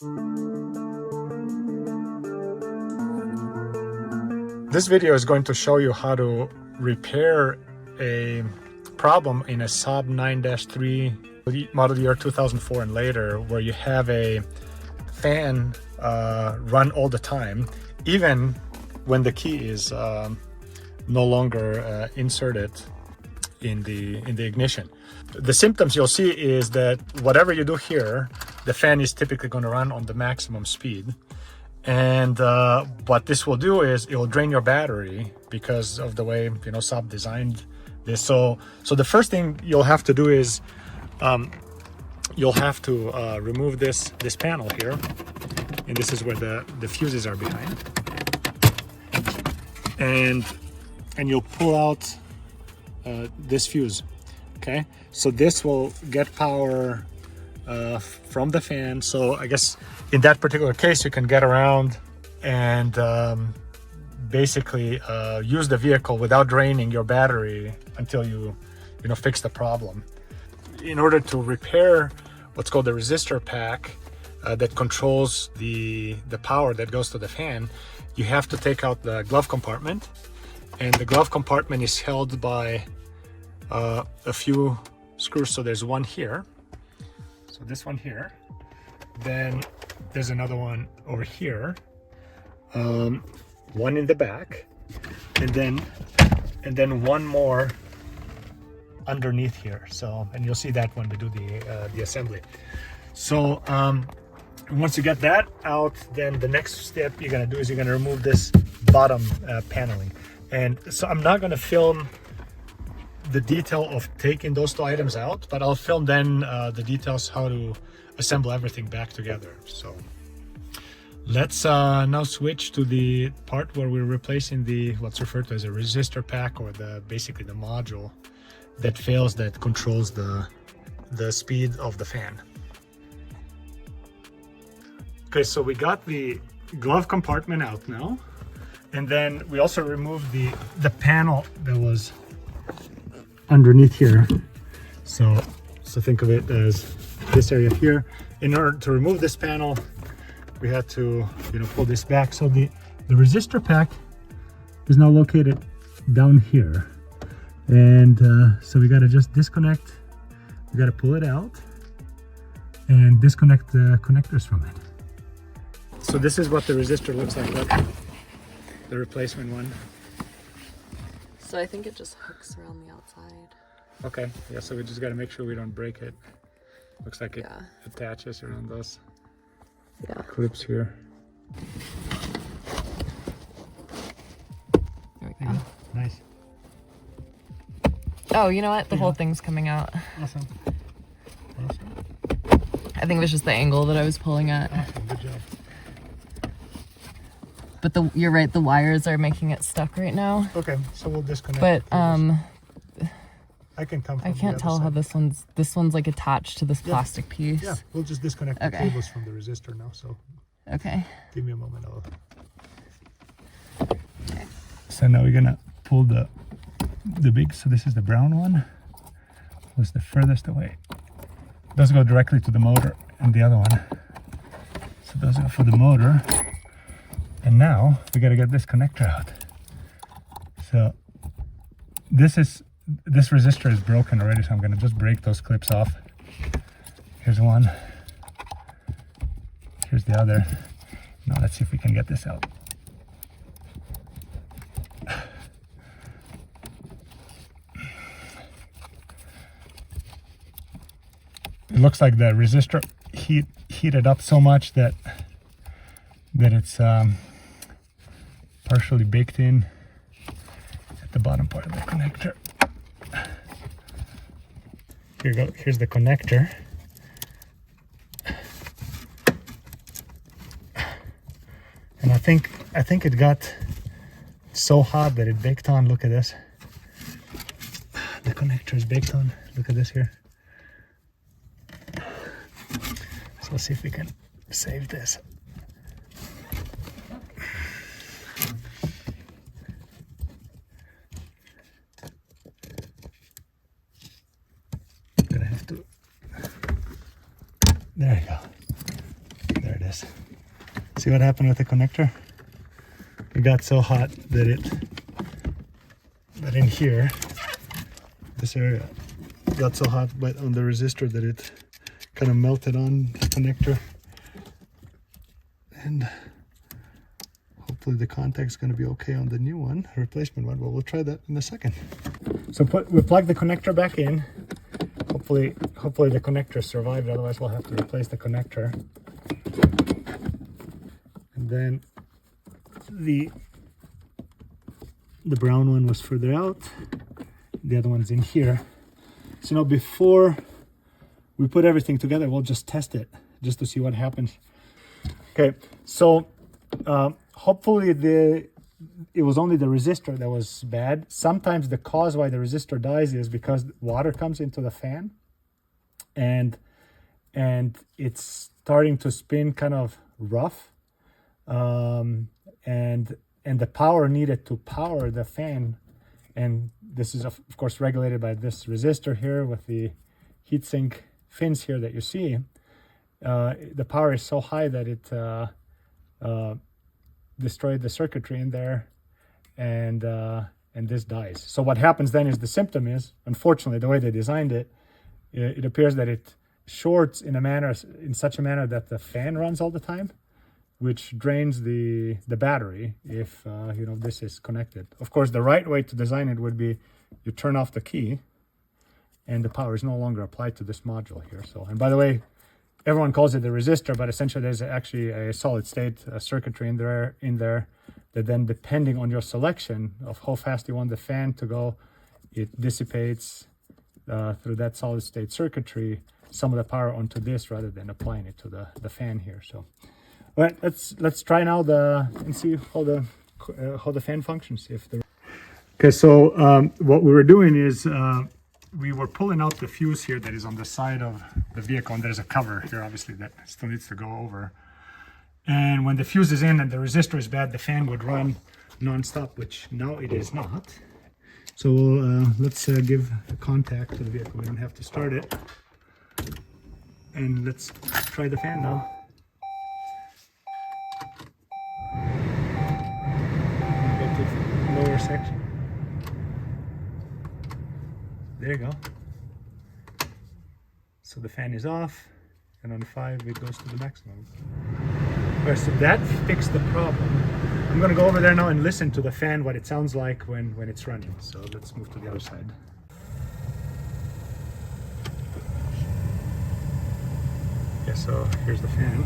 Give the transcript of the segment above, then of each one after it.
This video is going to show you how to repair a problem in a Saab 9-3 model year 2004 and later, where you have a fan run all the time, even when the key is no longer inserted in the ignition. The symptoms you'll see is that whatever you do here, the fan is typically going to run on the maximum speed. And what this will do is it will drain your battery because of the way, you know, Saab designed this. So the first thing you'll have to do is you'll have to remove this panel here, and this is where the fuses are behind. And you'll pull out this fuse. Okay, so this will get power from the fan. So I guess in that particular case, you can get around and basically use the vehicle without draining your battery until you fix the problem. In order to repair what's called the resistor pack that controls the power that goes to the fan, you have to take out the glove compartment, and the glove compartment is held by a few screws. So there's one here, so this one here, then there's another one over here, one in the back, and then one more underneath here. So, and you'll see that when we do the assembly. So once you get that out, then the next step you're gonna do is you're gonna remove this bottom paneling. And so I'm not gonna film the detail of taking those two items out, but I'll film then the details how to assemble everything back together. So let's now switch to the part where we're replacing what's referred to as a resistor pack, or basically the module that fails, that controls the speed of the fan. Okay, so we got the glove compartment out now, and then we also removed the panel that was underneath here. So think of it as this area here. In order to remove this panel, we had to pull this back. So the resistor pack is now located down here, and so we got to just disconnect. We got to pull it out and disconnect the connectors from it. So this is what the resistor looks like. Look, the replacement one. So I think it just hooks around the outside. Okay, yeah, so we just got to make sure we don't break it. Looks like it attaches around those clips here. There we go. Nice. Oh, you know what? The whole thing's coming out. Awesome. I think it was just the angle that I was pulling at. Awesome, good job. But you're right, the wires are making it stuck right now. Okay, so we'll disconnect. But I can come from I can't tell how this one's like attached to this plastic piece. Yeah, we'll just disconnect the cables from the resistor now. So okay, give me a moment. Okay. So now we're gonna pull the big. So this is the brown one. Was the furthest away. Those go directly to the motor, and the other one. So those are for the motor. And now we got to get this connector out. So this resistor is broken already, so I'm going to just break those clips off. Here's one. Here's the other. Now let's see if we can get this out. It looks like the resistor heated up so much that it's partially baked in at the bottom part of the connector. Here you go. Here's the connector. And I think it got so hot that it baked on. Look at this. The connector is baked on. Look at this here. So let's see if we can save this. There you go. There it is. connectors. See what happened with the connector? It got so hot that in here, this area got so hot but on the resistor that it kind of melted on the connector. And hopefully the contact's going to be okay on the new one, replacement one, but we'll try that in a second. So we plug the connector back in. Hopefully the connector survived, otherwise we'll have to replace the connector. And then the brown one was further out, the other one's in here. So now before we put everything together, we'll just test it just to see what happens. Okay, so hopefully it was only the resistor that was bad. Sometimes the cause why the resistor dies is because water comes into the fan and it's starting to spin kind of rough, and the power needed to power the fan, and this is of course regulated by this resistor here with the heatsink fins here that you see. The power is so high that it destroyed the circuitry in there, and this dies. So what happens then is the symptom is, unfortunately, the way they designed it, it appears that it shorts in such a manner that the fan runs all the time, which drains the battery if this is connected. Of course, the right way to design it would be you turn off the key and the power is no longer applied to this module here. So, and by the way, everyone calls it the resistor, but essentially there's actually a solid state circuitry in there that then, depending on your selection of how fast you want the fan to go, it dissipates through that solid state circuitry some of the power onto this rather than applying it to the fan here. So, all right, let's try now and see how the fan functions. Okay, so what we were doing is we were pulling out the fuse here that is on the side of the vehicle, and there's a cover here obviously that still needs to go over. And when the fuse is in and the resistor is bad, the fan would run non-stop, which now it is not. So let's give a contact to the vehicle. We don't have to start it. And let's try the fan now. Go to the lower section. There you go. So the fan is off, and on 5 it goes to the maximum. Alright, so that fixed the problem. I'm gonna go over there now and listen to the fan, what it sounds like when it's running. So let's move to the other side. Okay, so here's the fan.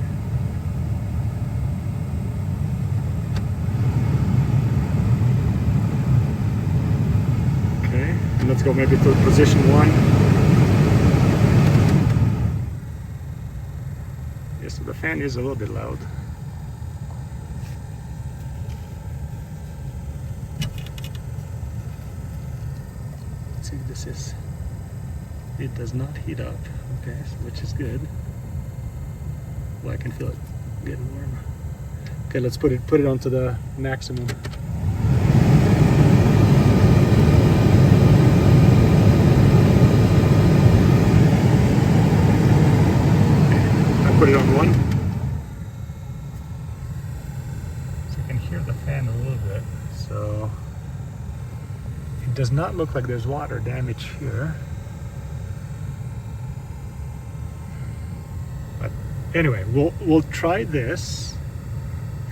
Okay, and let's go maybe to position 1. Yeah, so the fan is a little bit loud. Let's see, it does not heat up, okay, so which is good. Well, I can feel it getting warm. Okay, let's put it onto the maximum. Put it on 1. So you can hear the fan a little bit. So it does not look like there's water damage here. But anyway, we'll try this,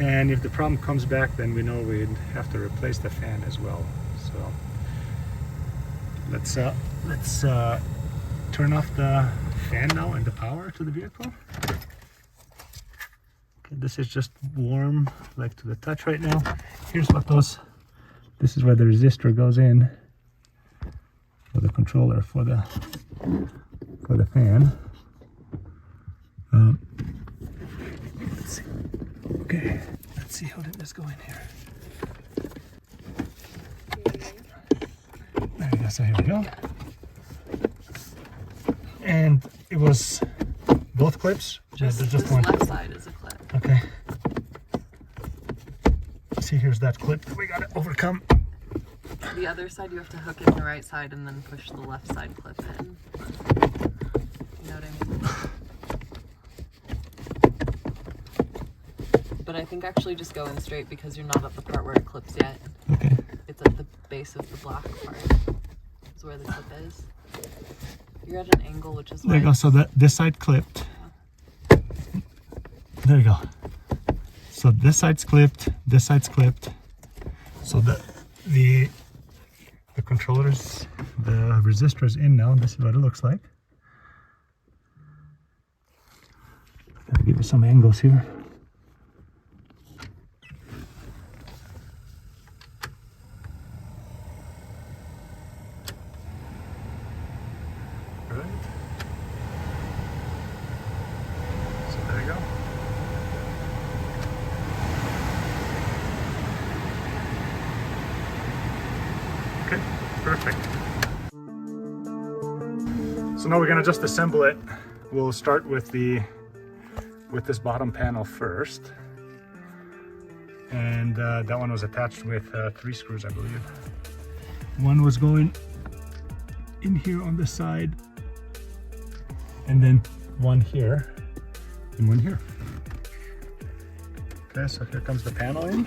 and if the problem comes back, then we know we'd have to replace the fan as well. So let's turn off the fan now and the power to the vehicle. Okay, this is just warm, like to the touch right now. Here's what this is where the resistor goes in for the controller for the fan. Let's see. Okay, let's see how did this go in here. There we go. So here we go. And it was both clips? Just one? Left side is a clip. Okay. See, here's that clip that we gotta overcome. The other side you have to hook in the right side and then push the left side clip in. You know what I mean? but I think actually just go in straight because you're not at the part where it clips yet. Okay. It's at the base of the black part. Is where the clip is. You're at an angle, which is why. There you go. So this side clipped. There you go. So this side's clipped. This side's clipped. So the controllers, the resistor is in now. This is what it looks like. I'll give you some angles here. Right. So there you go. Okay, perfect. So now we're gonna just assemble it. We'll start with this bottom panel first. And that one was attached with 3 screws, I believe. One was going in here on the side, and then one here, and one here. Okay, so here comes the panel in.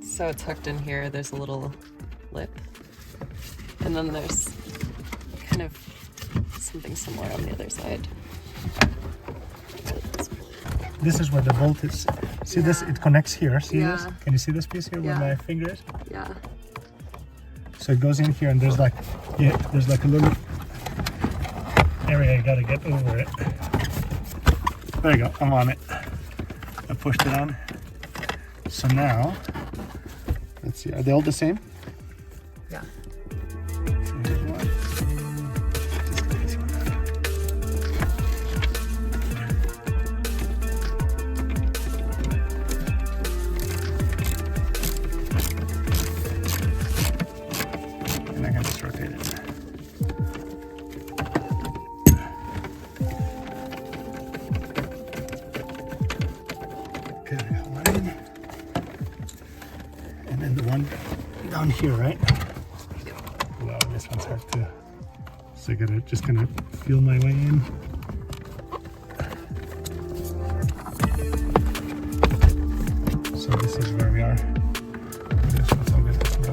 So it's hooked in here. There's a little lip, and then there's kind of something similar on the other side. This is where the bolt is. See this? It connects here. See Yeah. this? Can you see this piece here where my finger is? Yeah. So it goes in here, and there's like, there's like a little area you gotta get over it. There you go. I'm on it. I pushed it on. So now, let's see. Are they all the same? Yeah. So here's one. Just get this one out. And I can just rotate it. Okay, we got one in. And then the one down here, right? Wow, this one's hard too. So I gotta just gonna feel my way in. So this is where we are. This one's I'm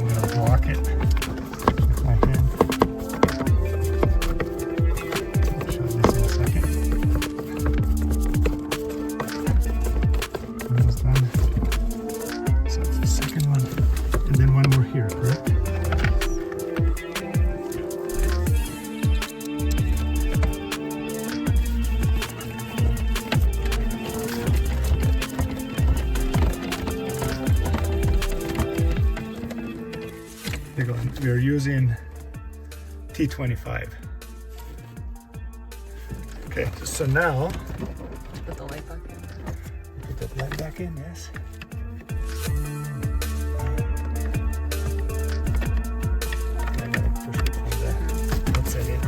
gonna block it with my hand. I'll show this in a second. Almost done. So it's the second one. And then one more here, correct? We're using T25. Okay, so now Put the light back in. put that light back in, yes. I gotta push it from the outside in.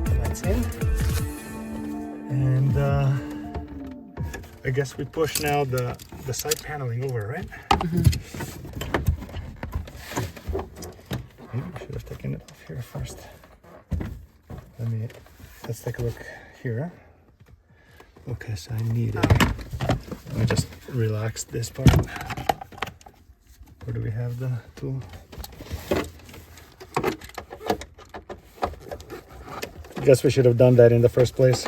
The light's in. And I guess we push now the side paneling over, right? Maybe we should have taken it off here first. Let's take a look here. Okay, so I need it. Let me just relax this part. Where do we have the tool? I guess we should have done that in the first place.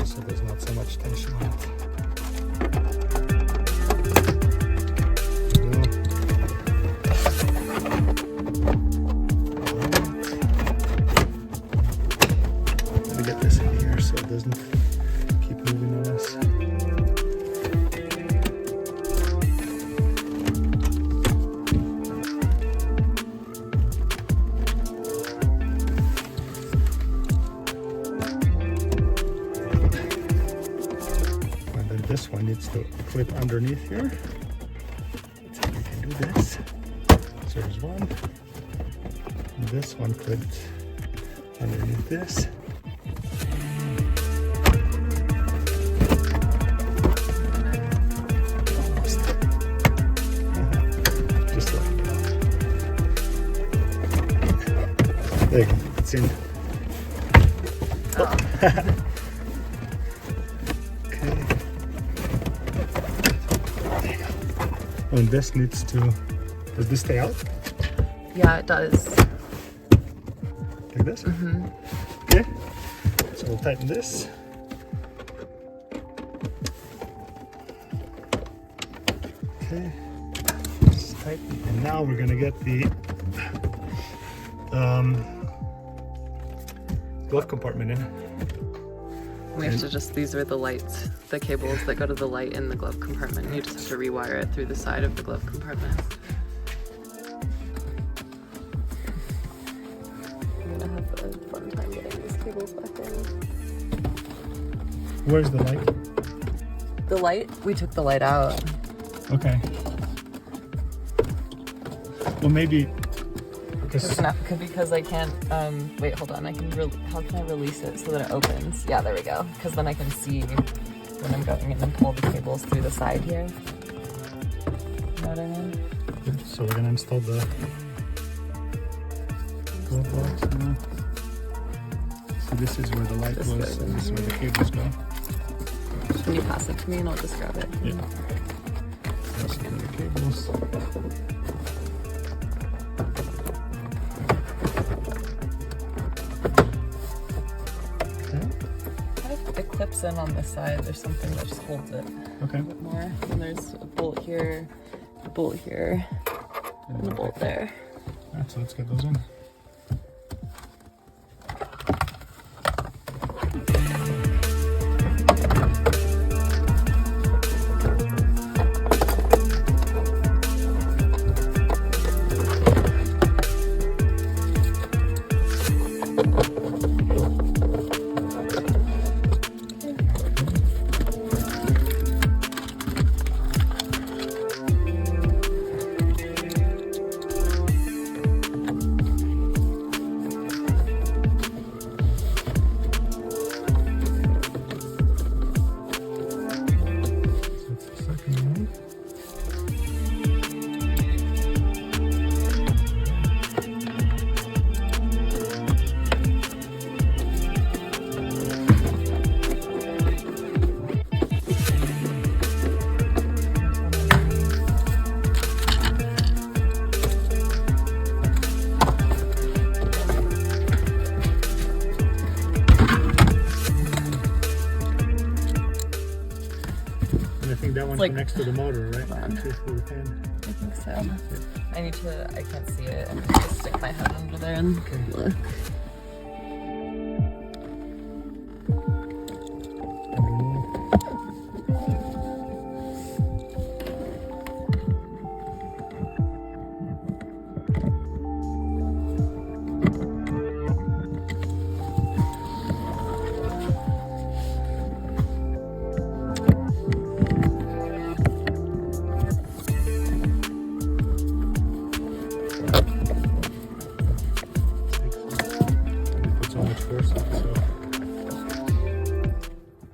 So there's not so much tension on it. Get this in here so it doesn't keep moving on us. And then this one needs to clip underneath here. Let's see if we can do this. So there's one. And this one clipped underneath this. fits in. Oh. Okay. Oh, and this needs to, does this stay out? Yeah, it does. Like this? Mm-hmm. Okay. So we'll tighten this. Okay. This is tight. And now we're gonna get the glove compartment in. We have to just, these are the lights, the cables that go to the light in the glove compartment. You just have to rewire it through the side of the glove compartment. I'm gonna have a fun time getting these cables back in. Where's the light? The light? We took the light out. Okay. Well, maybe because I can't, wait, hold on, how can I release it so that it opens? Yeah, there we go. Because then I can see when I'm going in and pull the cables through the side here. You know what I mean? So we're gonna install the glove box now. So this is where the light This goes, goes and in this is where the here. cables go. Can you pass it to me and I'll just grab it? Yeah. That's where the cables. It clips in on this side. There's something that just holds it Okay. a bit more. And there's a bolt here, and a bolt there. Alright, so let's get those in. That one like, connects to the motor, right? Hold on. To the fan. I think so. I can't see it. I'm just gonna stick my head under there and look.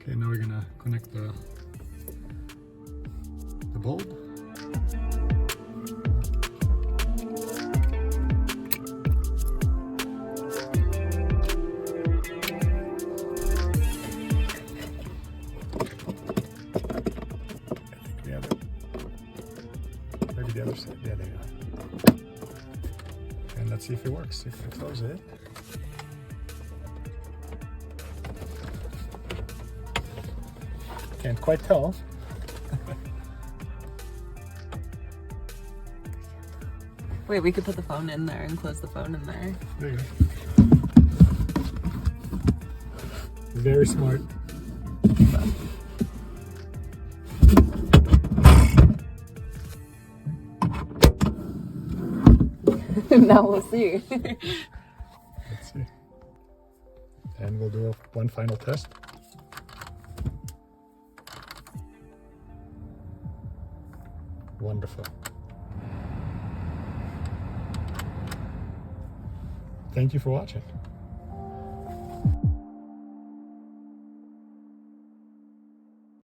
Okay, now we're gonna connect the bulb. I think we have it. Maybe the other side. Yeah, there you go. And let's see if it works. If we close it. Can't quite tell. Wait, we could put the phone in there and close the phone in there. There you go. Very smart. Now we'll see. Let's see. And we'll do one final test. Wonderful. Thank you for watching.